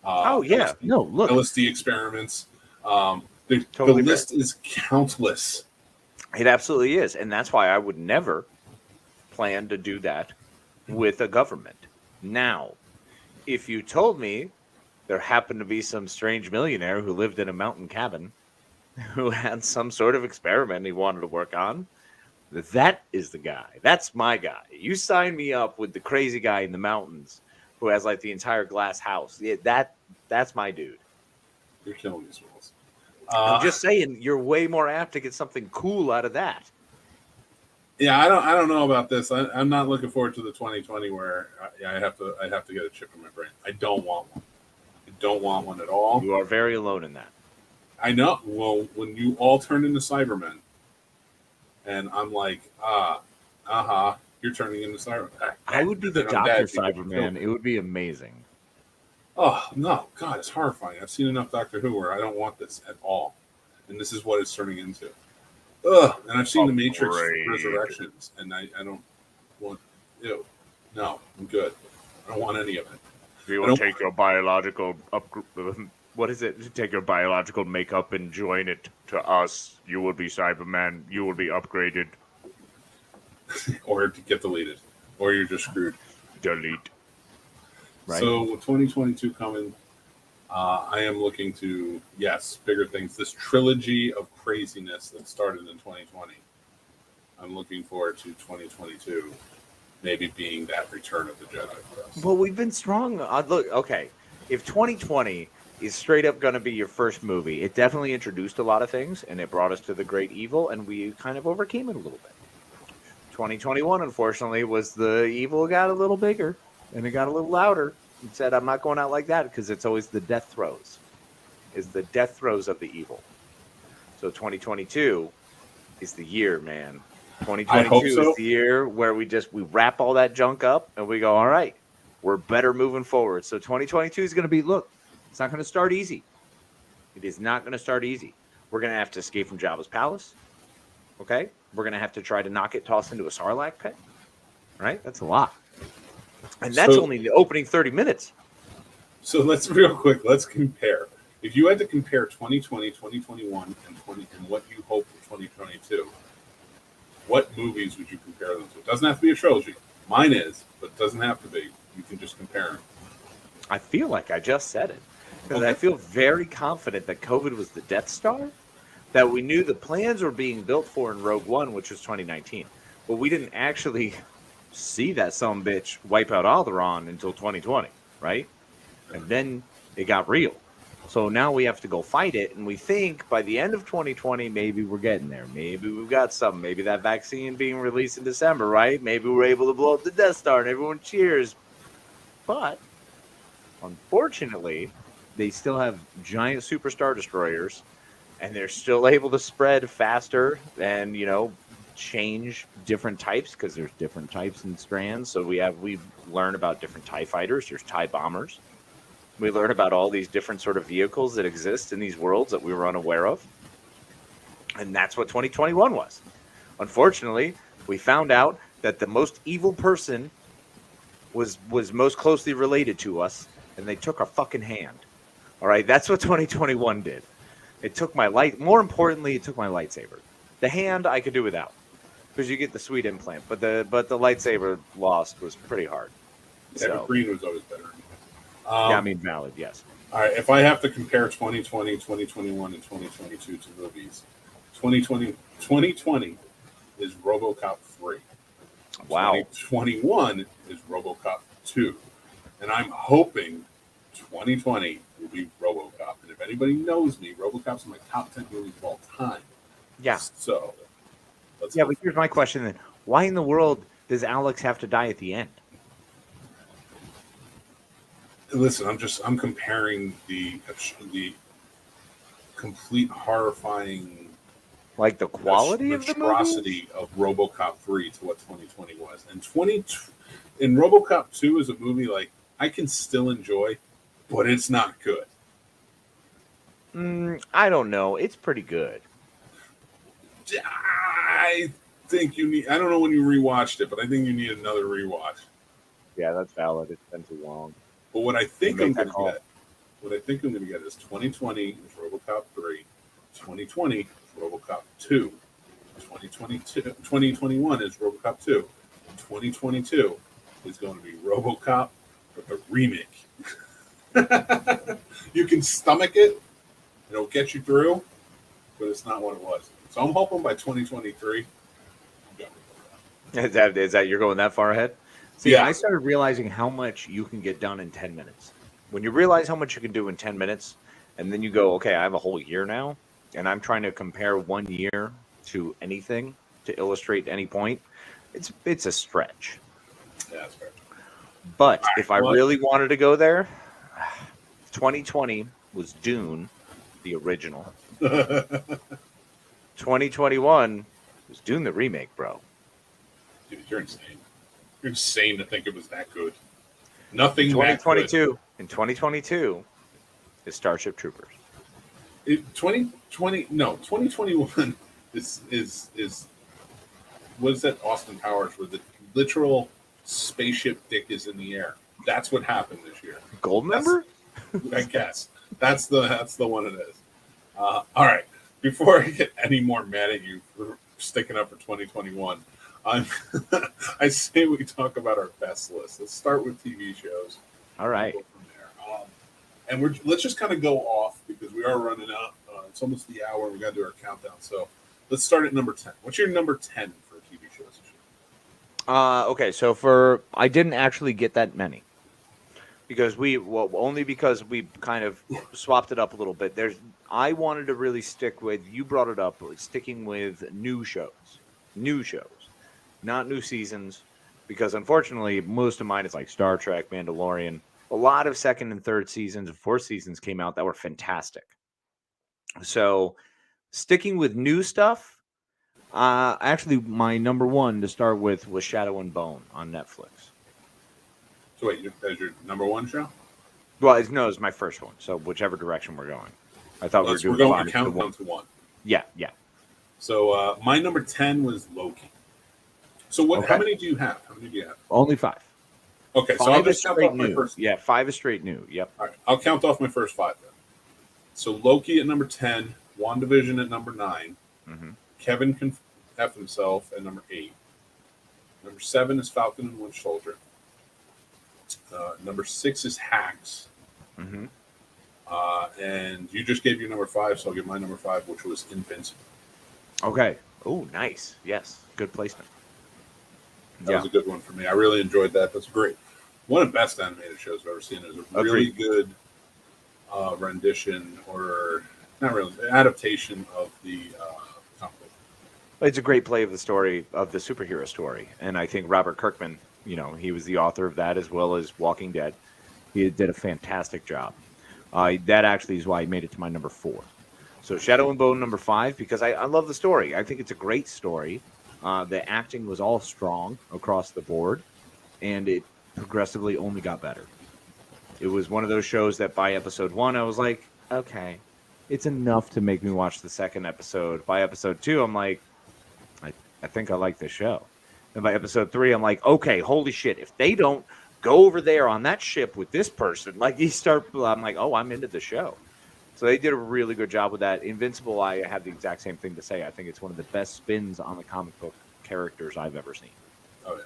LSD experiments. The list is countless. It absolutely is. And that's why I would never plan to do that with a government. Now, if you told me there happened to be some strange millionaire who lived in a mountain cabin who had some sort of experiment he wanted to work on, that is the guy. That's my guy. You sign me up with the crazy guy in the mountains who has like the entire glass house. Yeah, that's my dude. You're killing these rules. I'm just saying you're way more apt to get something cool out of that. Yeah, I don't know about this. I'm not looking forward to the 2020 where I'd have to get a chip in my brain. I don't want one. I don't want one at all. You are very alone in that. I know. Well, when you all turn into Cybermen, and I'm like, you're turning into Cybermen. I would be the Dr. Cyberman. It would be amazing. Oh, no. God, it's horrifying. I've seen enough Doctor Who where I don't want this at all. And this is what it's turning into. Ugh. And I've seen The Matrix Resurrections, and I don't want, no, I'm good. I don't want any of it. If you will take your biological take your biological makeup and join it to us, you will be Cyberman. You will be upgraded. Or to get deleted. Or you're just screwed. Delete. Right. So with 2022 coming, I am looking to, bigger things. This trilogy of craziness that started in 2020. I'm looking forward to 2022 maybe being that Return of the Jedi for us. Well, we've been strong. Look, okay. If 2020 is straight up going to be your first movie, it definitely introduced a lot of things, and it brought us to the great evil, and we kind of overcame it a little bit. 2021, unfortunately, was the evil got a little bigger, and it got a little louder. It said, I'm not going out like that, because it's always the death throes. It's the death throes of the evil. So 2022 is the year, man. 2022 is the year where we wrap all that junk up, and we go, all right, we're better moving forward. So 2022 is going to be, look, it's not going to start easy. It is not going to start easy. We're going to have to escape from Jabba's palace. Okay? We're going to have to try to knock it tossed into a Sarlacc pit. Right? That's a lot. And that's only the opening 30 minutes. So let's compare. If you had to compare 2020, 2021, and what you hope for 2022, what movies would you compare them to? It doesn't have to be a trilogy. Mine is, but it doesn't have to be. You can just compare them. I feel like I just said it. Because I feel very confident that COVID was the Death Star, that we knew the plans were being built for in Rogue One, which was 2019. But we didn't actually see that sumbitch wipe out Alderaan until 2020, right? And then it got real. So now we have to go fight it, and we think by the end of 2020, maybe we're getting there. Maybe we've got something. Maybe that vaccine being released in December, right? Maybe we're able to blow up the Death Star, and everyone cheers. But unfortunately, they still have giant superstar destroyers, and they're still able to spread faster and change different types because there's different types and strands. So we learn about different TIE fighters. There's TIE bombers. We learn about all these different sort of vehicles that exist in these worlds that we were unaware of. And that's what 2021 was. Unfortunately, we found out that the most evil person was most closely related to us, and they took our fucking hand. All right, that's what 2021 did. It took my more importantly, it took my lightsaber. The hand I could do without, because you get the sweet implant, but the lightsaber lost was pretty hard. Yeah, So, green was always better. yeah, I mean, valid, yes. All right, if I have to compare 2020, 2021, and 2022 to movies, 2020 is RoboCop 3. Wow. 2021 is RoboCop 2. And I'm hoping 2020 will be RoboCop. And if anybody knows me, RoboCop's in my top 10 movies of all time. Yeah. So, But here's my question then. Why in the world does Alex have to die at the end? Listen, I'm comparing the complete horrifying, like the quality of the monstrosity of RoboCop 3 to what 2020 was. And in RoboCop 2 is a movie like I can still enjoy, but it's not good. I don't know. It's pretty good. I think you need. I don't know when you rewatched it, but I think you need another rewatch. Yeah, that's valid. It's been too long. But what I think I'm going to get is 2020 is RoboCop 3, 2020 is RoboCop 2, 2021 is RoboCop 2, 2022 is going to be RoboCop with the remake. You can stomach it; it'll get you through, but it's not what it was. So I'm hoping by 2023. Is that you're going that far ahead? See, yeah. I started realizing how much you can get done in 10 minutes. When you realize how much you can do in 10 minutes, and then you go, okay, I have a whole year now, and I'm trying to compare 1 year to anything to illustrate any point, it's a stretch. Yeah, that's fair. But if I really wanted to go there, 2020 was Dune, the original. 2021 was Dune, the remake, bro. Dude, you're insane. You're insane to think it was that good. Nothing. 2022 in 2022 is Starship Troopers. 2021 is what is that Austin Powers where the literal spaceship dick is in the air? That's what happened this year. Goldmember? I guess that's the one it is. All right. Before I get any more mad at you for sticking up for 2021. I say we talk about our best list. Let's start with TV shows. All right. We'll go from there. And let's just kind of go off because we are running out. It's almost the hour. We got to do our countdown. So let's start at number 10. What's your number 10 for TV shows this year? Okay, so I didn't actually get that many because only because we kind of swapped it up a little bit. I wanted to really stick with, you brought it up, sticking with new shows, not new seasons, because unfortunately most of mine is like Star Trek, Mandalorian. A lot of second and third seasons and fourth seasons came out that were fantastic. So sticking with new stuff, actually my number one to start with was Shadow and Bone on Netflix. So wait, that's your number one show? Well, it's my first one. So whichever direction we're going. I thought we're going to count down to one. Yeah. So my number 10 was Loki. So what? Okay. How many do you have? Only 5. Okay, so I'll just count off my first. Yeah, 5 is straight new. Yep. All right, I'll count off my first 5 then. So Loki at number 10, WandaVision at number 9, Kevin can F himself at number 8. Number 7 is Falcon and Winter Soldier. Number 6 is Hacks. And you just gave your number 5, so I'll give my number 5, which was Invincible. Okay. Oh, nice. Yes, good placement. That was a good one for me. I really enjoyed that. That's great. One of the best animated shows I've ever seen. It was a really good rendition, or not really adaptation of the comic book. It's a great play of the story of the superhero story, and I think Robert Kirkman, he was the author of that as well as Walking Dead. He did a fantastic job. That actually is why he made it to my number 4. So Shadow and Bone number 5, because I love the story. I think it's a great story. The acting was all strong across the board, and it progressively only got better. It was one of those shows that by episode 1, I was like, okay, it's enough to make me watch the second episode. By episode 2, I'm like, I think I like this show. And by episode 3, I'm like, okay, holy shit, if they don't go over there on that ship with this person, I'm like, oh, I'm into the show. So they did a really good job with that. Invincible, I have the exact same thing to say. I think it's one of the best spins on the comic book characters I've ever seen. Oh,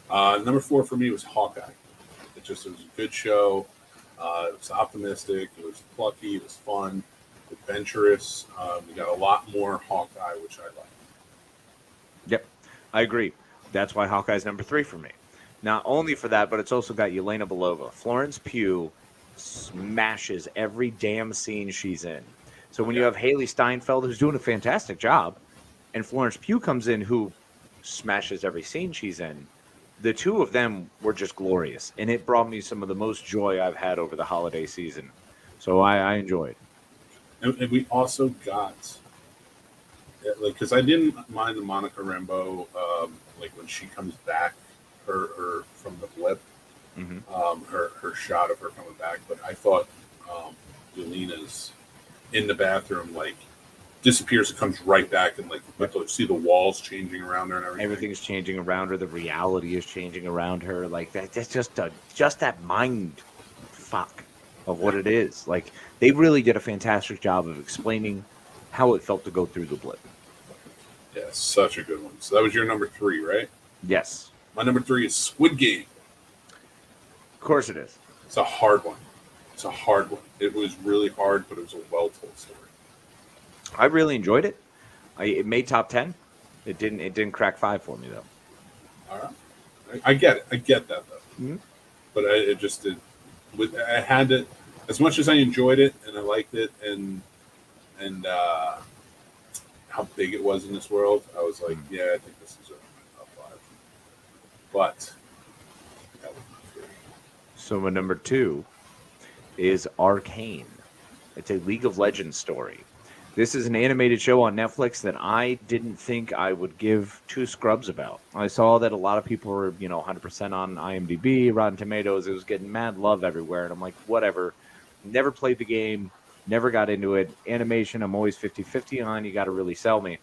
yeah. Number 4 for me was Hawkeye. It was a good show. It was optimistic. It was plucky. It was fun, adventurous. We got a lot more Hawkeye, which I like. Yep, I agree. That's why Hawkeye's number 3 for me. Not only for that, but it's also got Yelena Belova. Florence Pugh smashes every damn scene she's in. So when you have Haley Steinfeld, who's doing a fantastic job, and Florence Pugh comes in, who smashes every scene she's in, the two of them were just glorious. And it brought me some of the most joy I've had over the holiday season. So I enjoyed. And we also got, because I didn't mind the Monica Rambeau, when she comes back, her from the blip, her shot of her coming back. But I thought Yelena's in the bathroom, disappears and comes right back, and see the walls changing around her and everything. Everything's changing around her. The reality is changing around her. That's just that mind fuck of what it is. They really did a fantastic job of explaining how it felt to go through the blip. Yeah, such a good one. So that was your number 3, right? Yes. My number 3 is Squid Game. Of course it is. It's a hard one. It was really hard, but it was a well-told story. I really enjoyed it. It made top 10. It didn't crack 5 for me, though. All right. I get it. I get that, though. Mm-hmm. But it just did. I had to, as much as I enjoyed it and I liked it, and how big it was in this world, I was like, yeah, I think this is a top 5. But that was not great. So my number 2 is Arcane. It's a League of Legends story. This is an animated show on Netflix that I didn't think I would give 2 scrubs about. I saw that a lot of people were, 100% on IMDb, Rotten Tomatoes. It was getting mad love everywhere. And I'm like, whatever. Never played the game. Never got into it. Animation, I'm always 50-50 on. You got to really sell me.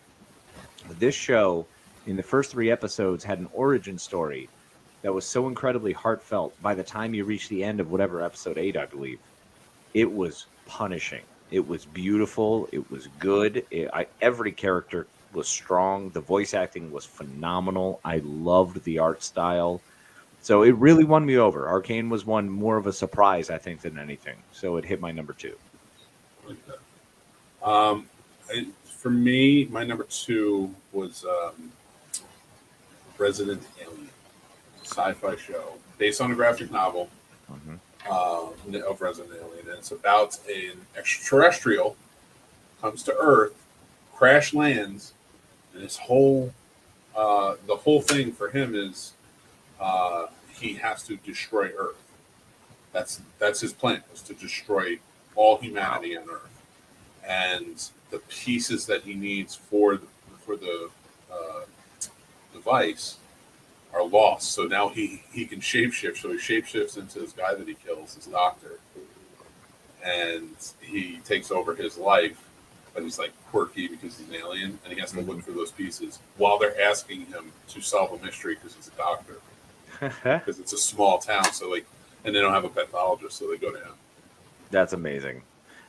But this show, in the first 3 episodes, had an origin story that was so incredibly heartfelt. By the time you reach the end of whatever episode 8, I believe, it was punishing. It was beautiful. It was good. Every character was strong. The voice acting was phenomenal. I loved the art style. So it really won me over. Arcane was one more of a surprise, I think, than anything. So it hit my number 2. Like that. For me, my number 2 was Resident Alien, sci-fi show based on a graphic novel. Of Resident Alien, and it's about an extraterrestrial comes to Earth, crash lands, and his whole the whole thing for him is he has to destroy Earth. That's his plan, is to destroy all humanity on Earth, and the pieces that he needs for the device are lost. So now he can shapeshift. So he shapeshifts into this guy that he kills, this doctor, and he takes over his life. But he's quirky because he's an alien, and he has to look for those pieces while they're asking him to solve a mystery because he's a doctor. Because it's a small town, so and they don't have a pathologist, so they go to him. That's amazing.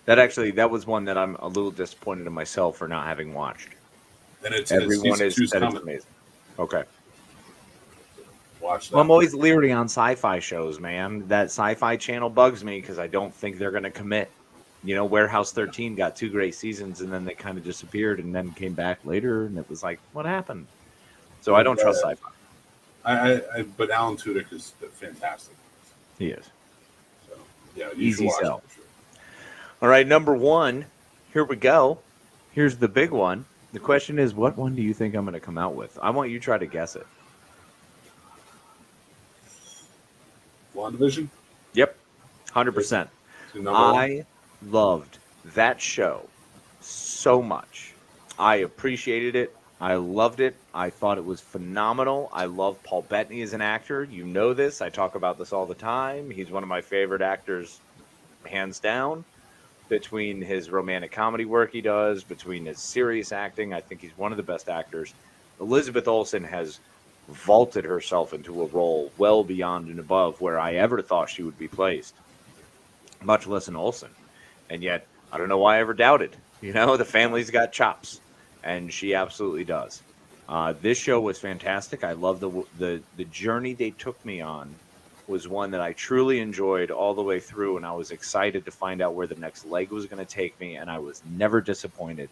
That was one that I'm a little disappointed in myself for not having watched. And everyone is that it's amazing. Okay. Watch that. Well, I'm always leery on sci-fi shows, man. That Sci-Fi Channel bugs me because I don't think they're going to commit. Warehouse 13 got 2 great seasons, and then they kind of disappeared, and then came back later, and it was like, what happened? So I don't trust sci-fi. But Alan Tudyk is fantastic. He is. So yeah, Easy sell. For sure. All right, number one. Here we go. Here's the big one. The question is, what one do you think I'm going to come out with? I want you to try to guess it. WandaVision? Yep, 100%. Number one? I loved that show so much. I appreciated it. I loved it. I thought it was phenomenal. I love Paul Bettany as an actor. You know this. I talk about this all the time. He's one of my favorite actors, hands down. Between his romantic comedy work he does, between his serious acting, I think he's one of the best actors. Elizabeth Olsen has vaulted herself into a role well beyond and above where I ever thought she would be placed, much less an Olsen. And yet, I don't know why I ever doubted. You know, the family's got chops, and she absolutely does. This show was fantastic. I love the journey they took me on was one that I truly enjoyed all the way through, and I was excited to find out where the next leg was going to take me, and I was never disappointed.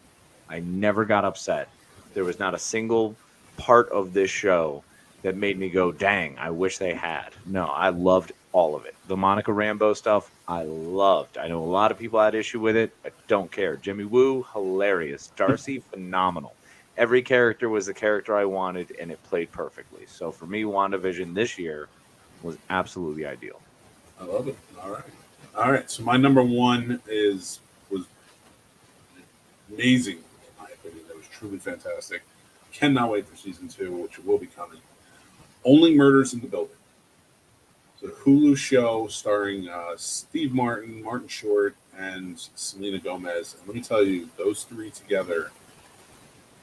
I never got upset. There was not a single part of this show that made me go, dang, I wish they had. No, I loved all of it. The Monica Rambeau stuff, I loved. I know a lot of people had issue with it. I don't care. Jimmy Woo, hilarious. Darcy, phenomenal. Every character was the character I wanted, and it played perfectly. So for me, WandaVision this year was absolutely ideal. I love it. All right. So my number one was amazing, in my opinion. It was truly fantastic. Cannot wait for season 2, which will be coming. Only Murders in the Building. It's a Hulu show starring Steve Martin, Martin Short, and Selena Gomez. And let me tell you, those three together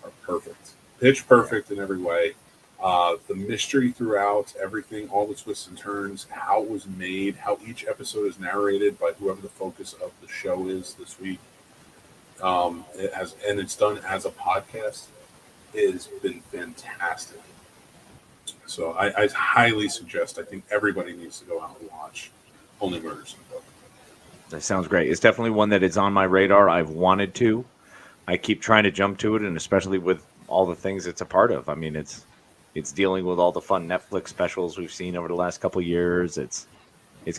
are perfect. Pitch perfect in every way. The mystery throughout, everything, all the twists and turns, how it was made, how each episode is narrated by whoever the focus of the show is this week. It's done as a podcast. It has been fantastic. So I highly suggest, I think everybody needs to go out and watch Only Murders in the Building. That sounds great. It's definitely one that is on my radar. I've wanted to. I keep trying to jump to it, and especially with all the things it's a part of. I mean, it's dealing with all the fun Netflix specials we've seen over the last couple of years. It's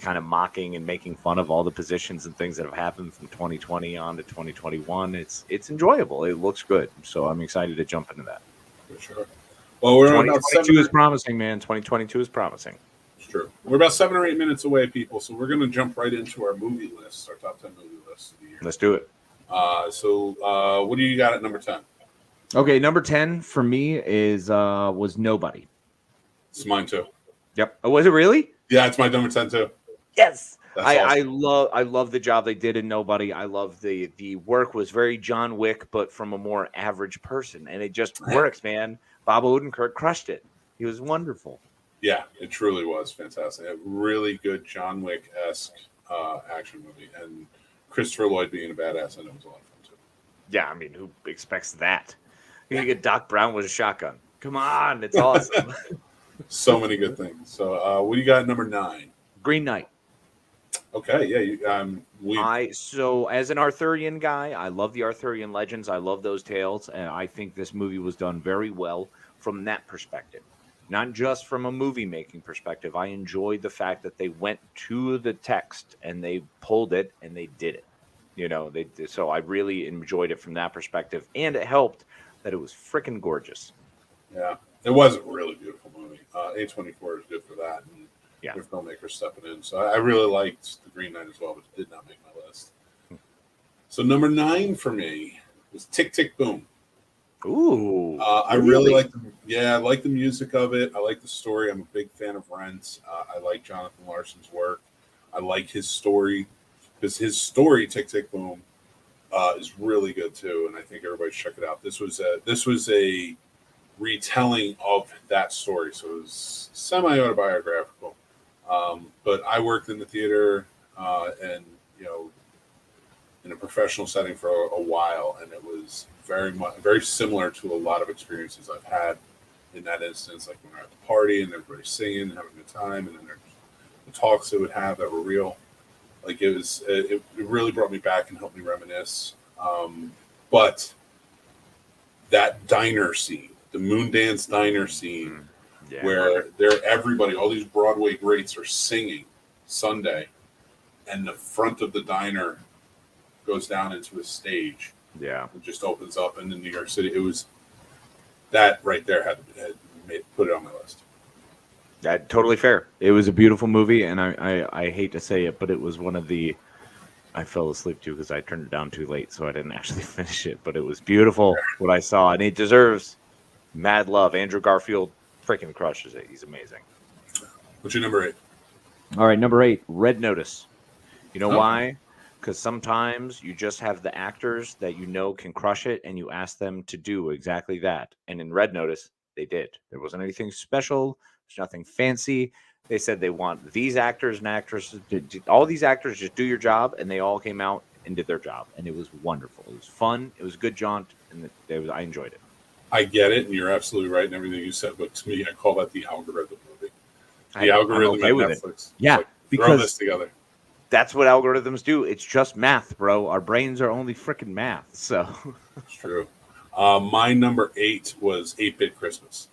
kind of mocking and making fun of all the positions and things that have happened from 2020 on to 2021. It's enjoyable. It looks good. So I'm excited to jump into that. For sure. Well, we're about 2022 is promising, man. 2022 is promising. It's true. We're about 7 or 8 minutes away, people. So we're going to jump right into our movie list, our top 10 movie list of the year. Let's do it. What do you got at number 10? Okay, number 10 for me was Nobody. It's mine too. Yep. Oh, was it really? Yeah, it's my number 10 too. Yes. Awesome. I love the job they did in Nobody. I love the work was very John Wick, but from a more average person, and it just works, man. Bob Odenkirk crushed it. He was wonderful. Yeah, it truly was fantastic. A really good John Wick-esque action movie, and Christopher Lloyd being a badass, I know was a lot of fun too. Yeah, I mean, who expects that? You get Doc Brown with a shotgun. Come on, it's awesome. So many good things. So, what do you got at number 9? Green Knight. Okay, yeah. So as an Arthurian guy, I love the Arthurian legends. I love those tales, and I think this movie was done very well from that perspective. Not just from a movie making perspective. I enjoyed the fact that they went to the text and they pulled it and they did it. You know, so I really enjoyed it from that perspective, and it helped that it was freaking gorgeous. Yeah, it was a really beautiful movie. A24 is good for that. And yeah, their filmmakers stepping in. So I really liked The Green Knight as well, but it did not make my list. So number 9 for me was Tick, Tick, Boom. Ooh. I really like I like the music of it. I like the story. I'm a big fan of Rent. I like Jonathan Larson's work. I like his story because his story, Tick, Tick, Boom, is really good too. And I think everybody should check it out. This was a retelling of that story. So it was semi-autobiographical. But I worked in the theater and, in a professional setting for a while, and it was very similar to a lot of experiences I've had in that instance, like when we're at the party and everybody's singing and having a good time, and then there's the talks they would have that were real. Like it really brought me back and helped me reminisce. But that diner scene, the Moondance diner scene, where everybody, all these Broadway greats are singing Sunday, and the front of the diner goes down into a stage. Yeah. It just opens up into New York City. It was that right there had put it on my list. That totally fair. It was a beautiful movie, and I hate to say it, but it was one of the I fell asleep too because I turned it down too late, so I didn't actually finish it. But it was beautiful what I saw, and it deserves mad love. Andrew Garfield freaking crushes it. He's amazing. What's your number 8? All right, number 8, Red Notice. You know Oh. why? Because sometimes you just have the actors that you know can crush it, and you ask them to do exactly that. And in Red Notice, they did. There wasn't anything special. There's nothing fancy. They said they want these actors and actresses. All these actors just do your job, and they all came out and did their job, and it was wonderful. It was fun. It was a good jaunt, and I enjoyed it. I get it, and you're absolutely right in everything you said. But to me, I call that the algorithm movie. The algorithm okay at with Netflix. Yeah, Like, throw because this together. that's what algorithms do. It's just math, bro. Our brains are only freaking math. So It's true. My number 8 was 8-Bit Christmas.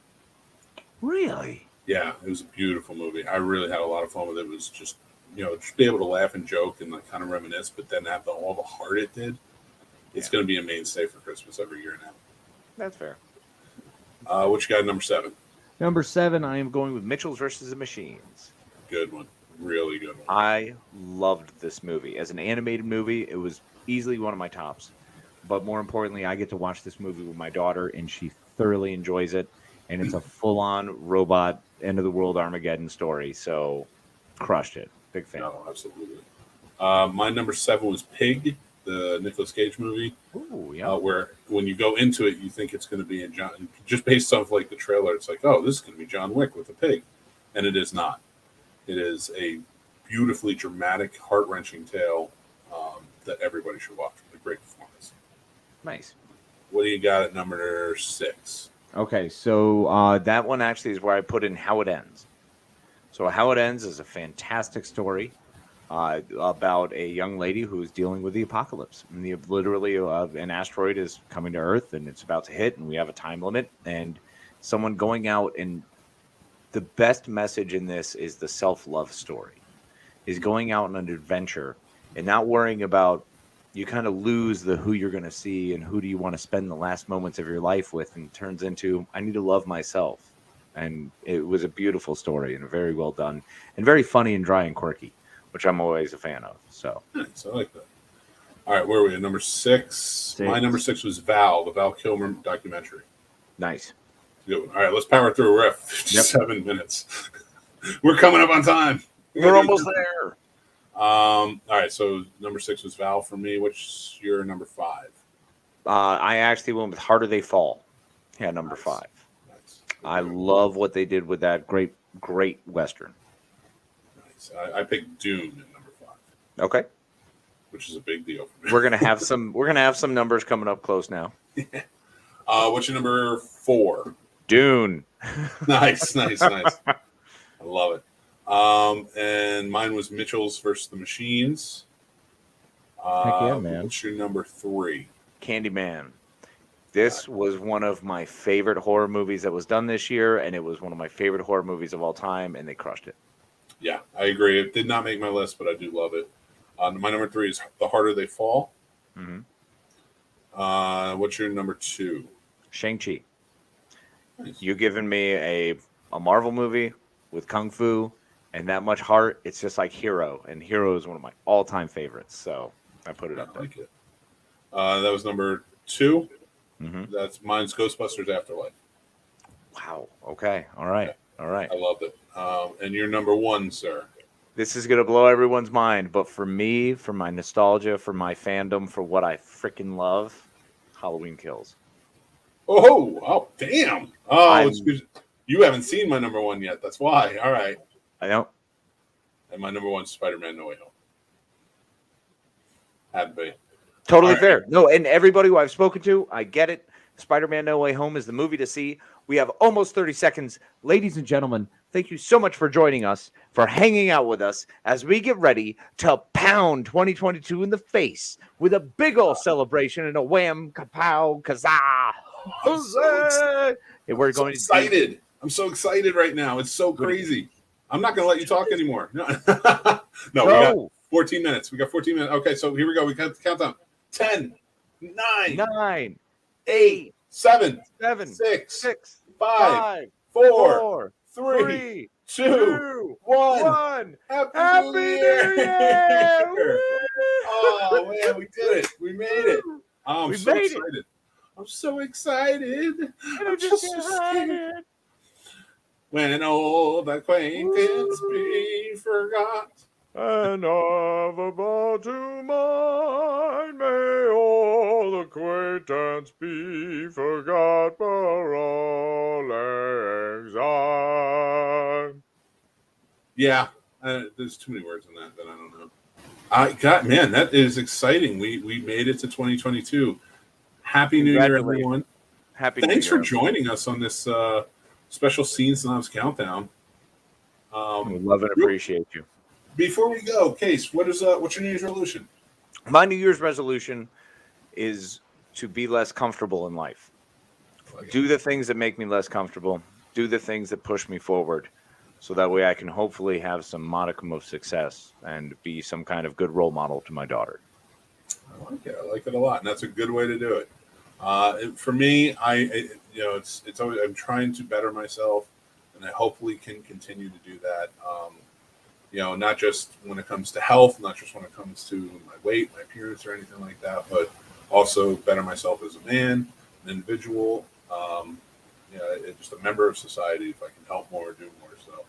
really, Yeah, it was a beautiful movie. I really had a lot of fun with it. It was just, just be able to laugh and joke and like kind of reminisce, but then have all the heart it did. It's going to be a mainstay for Christmas every year now. that's fair. What you got at number 7? Number 7, I am going with Mitchell's versus the Machines. Good one. Really good one. I loved this movie. As an animated movie, it was easily one of my tops. But more importantly, I get to watch this movie with my daughter, and she thoroughly enjoys it. And it's a full-on robot, end-of-the-world Armageddon story. So, crushed it. Big fan. No, absolutely. My number 7 was Pig, the Nicolas Cage movie. Ooh, yeah. Where when you go into it, you think it's going to be just based off like the trailer. It's like, oh, this is going to be John Wick with a pig, and it is not. It is a beautifully dramatic, heart-wrenching tale that everybody should watch. A great performance. Nice. What do you got at number 6? Okay, so that one actually is where I put in How It Ends. So How It Ends is a fantastic story about a young lady who is dealing with the apocalypse. And literally, an asteroid is coming to Earth, and it's about to hit, and we have a time limit. And someone going out, and the best message in this is the self-love story, is going out on an adventure and not worrying about, you kind of lose the who you're going to see and who do you want to spend the last moments of your life with, and it turns into, I need to love myself. And it was a beautiful story and very well done and very funny and dry and quirky, which I'm always a fan of. So Nice, I like that. All right, where are we at? Number 6. My number 6 was Val, the Val Kilmer documentary. nice. Good one. All right, let's power through. We're at 57 minutes. We're coming up on time. We're almost there. All right, so number 6 was Val for me. What's your number 5? I actually went with Harder They Fall. Yeah, number 5. Nice. I love what they did with that great Western. Nice. I picked Dune at number 5, Okay. which is a big deal for me. We're gonna have some numbers coming up close now. What's your number 4? Dune. Nice. I love it. And mine was Mitchell's versus the Machines. Heck yeah, man. What's your number 3? Candyman. This was one of my favorite horror movies that was done this year, and it was one of my favorite horror movies of all time, and they crushed it. Yeah, I agree. It did not make my list, but I do love it. My number 3 is The Harder They Fall. Mm-hmm. What's your number 2? Shang-Chi. Nice. You giving me a Marvel movie with Kung Fu and that much heart, it's just like Hero, and Hero is one of my all-time favorites, so I put it up I there. like it. That was number 2. Mm-hmm. That's mine's Ghostbusters Afterlife. Wow. Okay. All right. I loved it. And your number 1, sir? This is going to blow everyone's mind, but for me, for my nostalgia, for my fandom, for what I freaking love, Halloween Kills. Oh, damn. Oh, it's good. You haven't seen my number 1 yet. That's why. All right. I don't. And my number 1 is Spider-Man No Way Home. Had to be. Totally All right. fair. No, and everybody who I've spoken to, I get it. Spider-Man No Way Home is the movie to see. We have almost 30 seconds. Ladies and gentlemen, thank you so much for joining us, for hanging out with us as we get ready to pound 2022 in the face with a big old celebration and a wham, kapow, kazaa. Huzzah! And we're going excited. I'm so excited right now. It's so crazy. I'm not going to let you talk anymore. No, 14 minutes. We got 14 minutes. Okay, so here we go. We got the countdown. 10, 9, 9, 8, 7, 7, 6, 6, 5, 5, 4, 4, 3, 3, 2, 2, 1. 1. Happy Happy New New Year! Year! Oh man, we did it. We made it. Oh, I'm We so made it. excited. I'm so excited. And I'm just so scared. When old acquaintance be forgot. And of about to mine, may all acquaintance be forgot, for all lang syne. Yeah, there's too many words in that I don't know. Man, that is exciting. We made it to 2022. Happy New Year, everyone. Happy Thanks New Year. for joining us on this special Scene Snobs countdown. We love and appreciate you. Before we go, Case, what's your New Year's resolution? My New Year's resolution is to be less comfortable in life. Do the things that make me less comfortable. Do the things that push me forward, so that way I can hopefully have some modicum of success and be some kind of good role model to my daughter. I like it a lot, and that's a good way to do it. For me, it's always, I'm trying to better myself, and I hopefully can continue to do that. Not just when it comes to health, not just when it comes to my weight, my appearance, or anything like that, but also better myself as a man, an individual, just a member of society. If I can help more, do more. So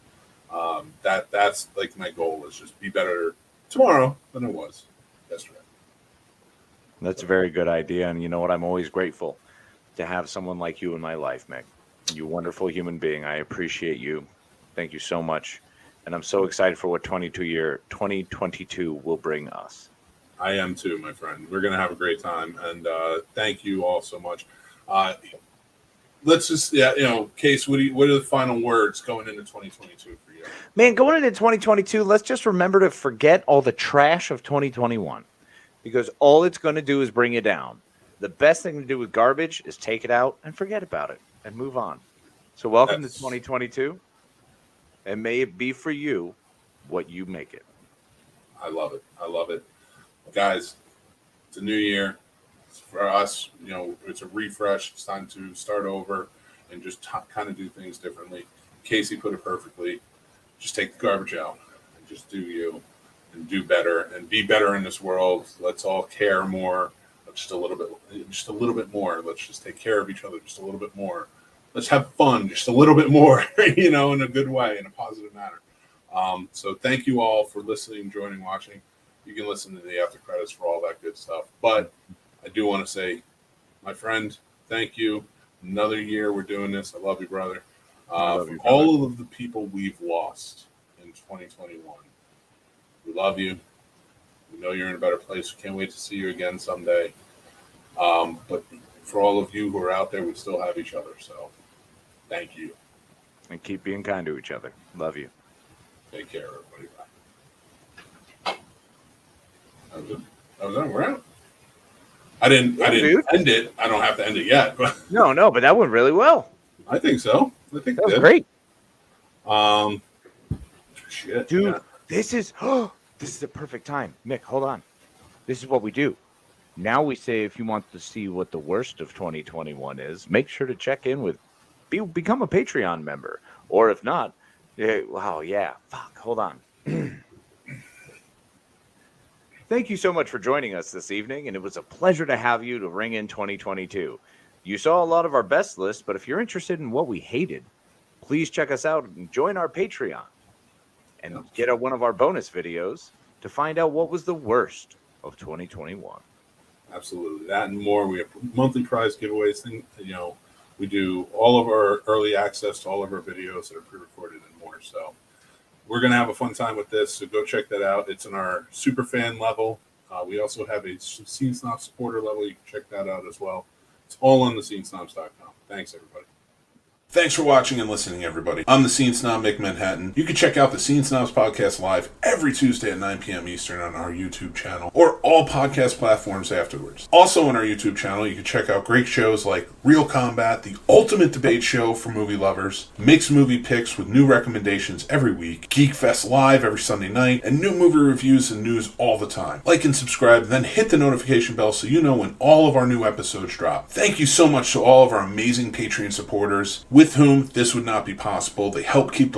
that's like my goal, is just be better tomorrow than I was yesterday. That's a very good idea. And you know what? I'm always grateful to have someone like you in my life, Mick. You wonderful human being. I appreciate you. Thank you so much. And I'm so excited for what 2022 will bring us. I am too, my friend. We're going to have a great time. And thank you all so much. Let's just, Case, what are the final words going into 2022 for you? Man, going into 2022, let's just remember to forget all the trash of 2021, because all it's going to do is bring you down. The best thing to do with garbage is take it out and forget about it and move on. So welcome to 2022, and may it be for you what you make it. I love it. I love it. Guys, it's a new year. For us, it's a refresh. It's time to start over and just kind of do things differently. Casey put it perfectly. Just take the garbage out and just do you and do better and be better in this world. Let's all care more. Just a little bit more. Let's just take care of each other just a little bit more. Let's have fun just a little bit more, in a good way, in a positive manner. So thank you all for listening, joining, watching. You can listen to the after credits for all that good stuff. But I do want to say, my friend, thank you. Another year we're doing this. I love you, brother. All of the people we've lost in 2021, we love you. We know you're in a better place. We can't wait to see you again someday. But for all of you who are out there, we still have each other. So thank you. And keep being kind to each other. Love you. Take care, everybody. Bye. That was it. We're out. I didn't end it. I don't have to end it yet, but no, but that went really well. I think so. I think that was great. Shit, dude, yeah. This is the perfect time. Mick, hold on. This is what we do. Now we say, if you want to see what the worst of 2021 is, make sure to check in with, become a Patreon member, or if not, hold on. Thank you so much for joining us this evening, and it was a pleasure to have you to ring in 2022. You saw a lot of our best lists, but if you're interested in what we hated, please check us out and join our Patreon and get one of our bonus videos to find out what was the worst of 2021. Absolutely. That and more. We have monthly prize giveaways. We do all of our early access to all of our videos that are pre-recorded and more. So we're going to have a fun time with this. So go check that out. It's in our super fan level. We also have a Scene Snobs supporter level. You can check that out as well. It's all on the scenesnobs.com. Thanks, everybody. Thanks for watching and listening, everybody. I'm the Scene Snob, Mick Manhattan. You can check out the Scene Snobs podcast live every Tuesday at 9 p.m. Eastern on our YouTube channel or all podcast platforms afterwards. Also on our YouTube channel, you can check out great shows like Real Combat, the ultimate debate show for movie lovers, mixed movie picks with new recommendations every week, Geek Fest Live every Sunday night, and new movie reviews and news all the time. Like and subscribe, then hit the notification bell so you know when all of our new episodes drop. Thank you so much to all of our amazing Patreon supporters, with whom this would not be possible. They help keep the